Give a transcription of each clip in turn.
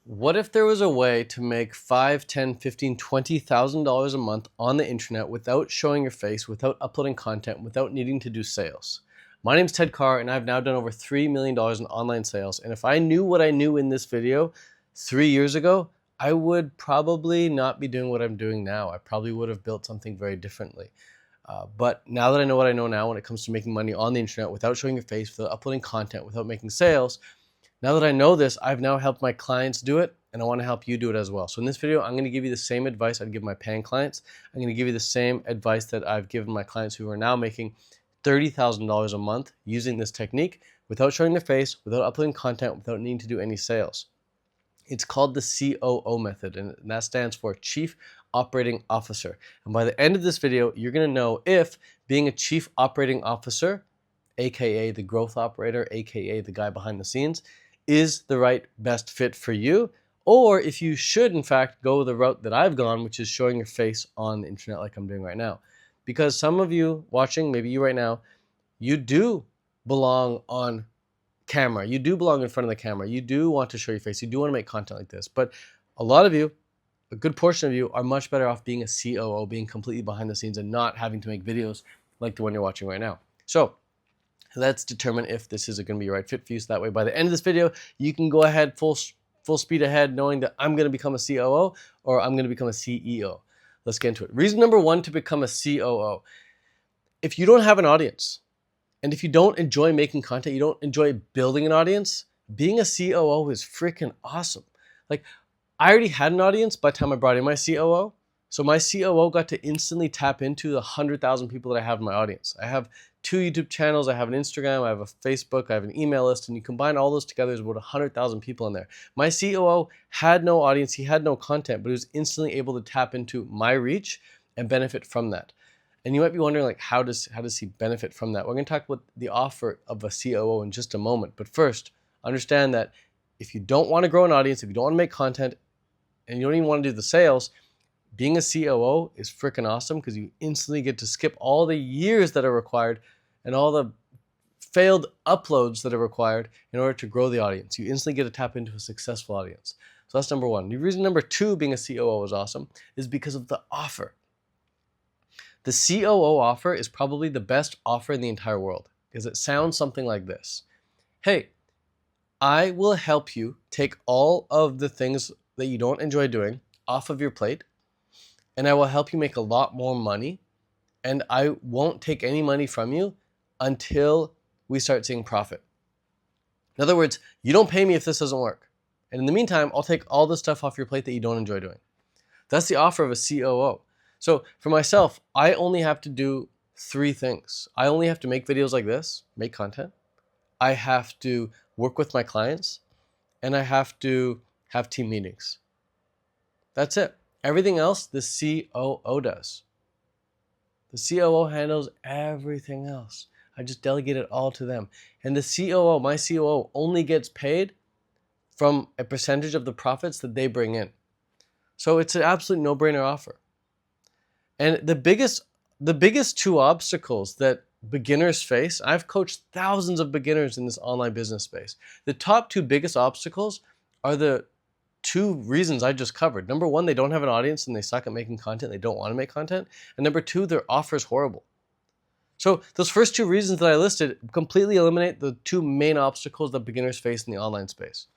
What if there was a way to make $5, $10, $15, $20,000 a month on the internet without showing your face, without uploading content, without needing to do sales? My name is Ted Carr, and I've now done over $3 million in online sales. And if I knew what I knew in this video 3 years ago, I would probably not be doing what I'm doing now. I probably would have built something very differently. But now that I know what I know now when it comes to making money on the internet without showing your face, without uploading content, without making sales, now that I know this, I've now helped my clients do it, and I want to help you do it as well. So in this video, I'm going to give you the same advice I'd give my paying clients. I'm going to give you the same advice that I've given my clients who are now making $30,000 a month using this technique without showing their face, without uploading content, without needing to do any sales. It's called the COO method, and that stands for Chief Operating Officer. And by the end of this video, you're going to know if being a Chief Operating Officer, aka the growth operator, aka the guy behind the scenes, is the right best fit for you, or if you should in fact go the route that I've gone, which is showing your face on the internet like I'm doing right now. Because some of you watching, maybe you right now, you do belong on camera. You do belong in front of the camera. You do want to show your face. You do want to make content like this. But a lot of you, a good portion of you, are much better off being a COO, being completely behind the scenes and not having to make videos like the one you're watching right now. So let's determine if this is going to be the right fit for you. So that way, by the end of this video, you can go ahead full speed ahead, knowing that I'm going to become a COO or I'm going to become a CEO. Let's get into it. Reason number one to become a COO. If you don't have an audience, and if you don't enjoy making content, you don't enjoy building an audience, being a COO is freaking awesome. Like, I already had an audience by the time I brought in my COO. So my COO got to instantly tap into the 100,000 people that I have in my audience. I have 2 YouTube channels, I have an Instagram, I have a Facebook, I have an email list, and you combine all those together, there's about 100,000 people in there. My COO had no audience, he had no content, but he was instantly able to tap into my reach and benefit from that. And you might be wondering, like, how does he benefit from that? We're going to talk about the offer of a COO in just a moment. But first, understand that if you don't want to grow an audience, if you don't want to make content, and you don't even want to do the sales, being a COO is freaking awesome because you instantly get to skip all the years that are required and all the failed uploads that are required in order to grow the audience. You instantly get to tap into a successful audience. So that's number one. The reason number two being a COO is awesome is because of the offer. The COO offer is probably the best offer in the entire world because it sounds something like this. Hey, I will help you take all of the things that you don't enjoy doing off of your plate, and I will help you make a lot more money, and I won't take any money from you until we start seeing profit. In other words, you don't pay me if this doesn't work. And in the meantime, I'll take all the stuff off your plate that you don't enjoy doing. That's the offer of a COO. So for myself, I only have to do 3 things. I only have to make videos like this, make content. I have to work with my clients, and I have to have team meetings. That's it. Everything else, the COO does. The COO handles everything else. I just delegate it all to them. And the COO, my COO, only gets paid from a percentage of the profits that they bring in. So it's an absolute no-brainer offer. And the biggest 2 obstacles that beginners face, I've coached thousands of beginners in this online business space. The top 2 biggest obstacles are the 2 reasons I just covered. Number 1, they don't have an audience and they suck at making content. They don't want to make content. And number 2, their offer is horrible. So those first 2 reasons that I listed completely eliminate the 2 main obstacles that beginners face in the online space.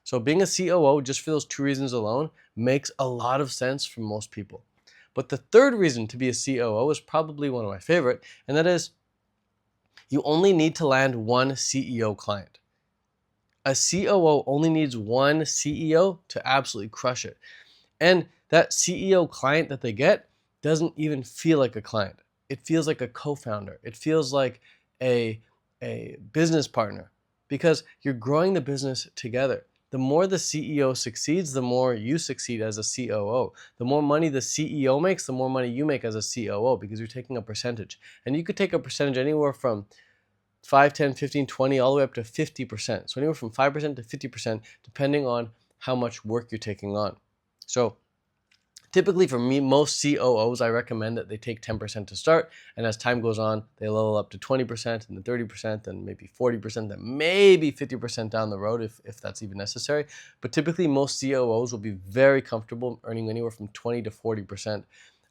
So being a COO, just for those 2 reasons alone, makes a lot of sense for most people. But the third reason to be a COO is probably one of my favorite, and that is you only need to land 1 CEO client. A COO only needs 1 CEO to absolutely crush it. And that CEO client that they get doesn't even feel like a client. It feels like a co-founder. It feels like a business partner because you're growing the business together. The more the CEO succeeds, the more you succeed as a COO. The more money the CEO makes, the more money you make as a COO because you're taking a percentage. And you could take a percentage anywhere from 5, 10, 15, 20, all the way up to 50%. So anywhere from 5% to 50%, depending on how much work you're taking on. So Typically for me, most COOs, I recommend that they take 10% to start, and as time goes on, they level up to 20%, and then 30%, and maybe 40%, then maybe 50% down the road if that's even necessary. But typically most COOs will be very comfortable earning anywhere from 20 to 40%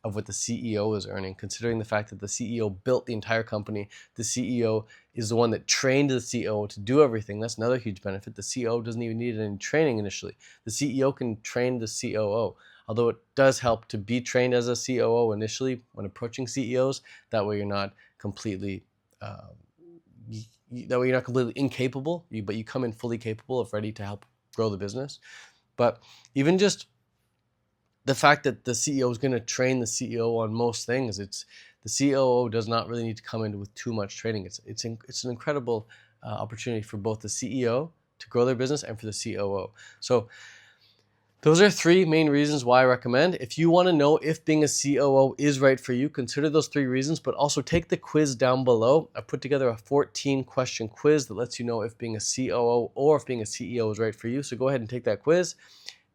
of what the CEO is earning, considering the fact that the CEO built the entire company. The CEO is the one that trained the COO to do everything. That's another huge benefit. The COO doesn't even need any training initially. The CEO can train the COO. Although it does help to be trained as a COO initially when approaching CEOs. That way you're not completely incapable, but you come in fully capable of ready to help grow the business. But even just the fact that the CEO is going to train the CEO on most things, the COO does not really need to come in with too much training. It's an incredible opportunity for both the CEO to grow their business and for the COO. So those are 3 main reasons why I recommend. If you want to know if being a COO is right for you, consider those 3 reasons, but also take the quiz down below. I put together a 14-question quiz that lets you know if being a COO or if being a CEO is right for you. So go ahead and take that quiz.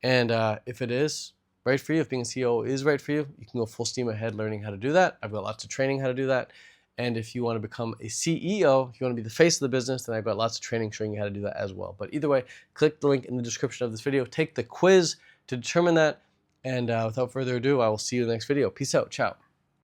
And if it is right for you, if being a CEO is right for you, you can go full steam ahead learning how to do that. I've got lots of training how to do that. And if you want to become a CEO, if you want to be the face of the business, then I've got lots of training showing you how to do that as well. But either way, click the link in the description of this video, take the quiz to determine that. And without further ado, I will see you in the next video. Peace out. Ciao.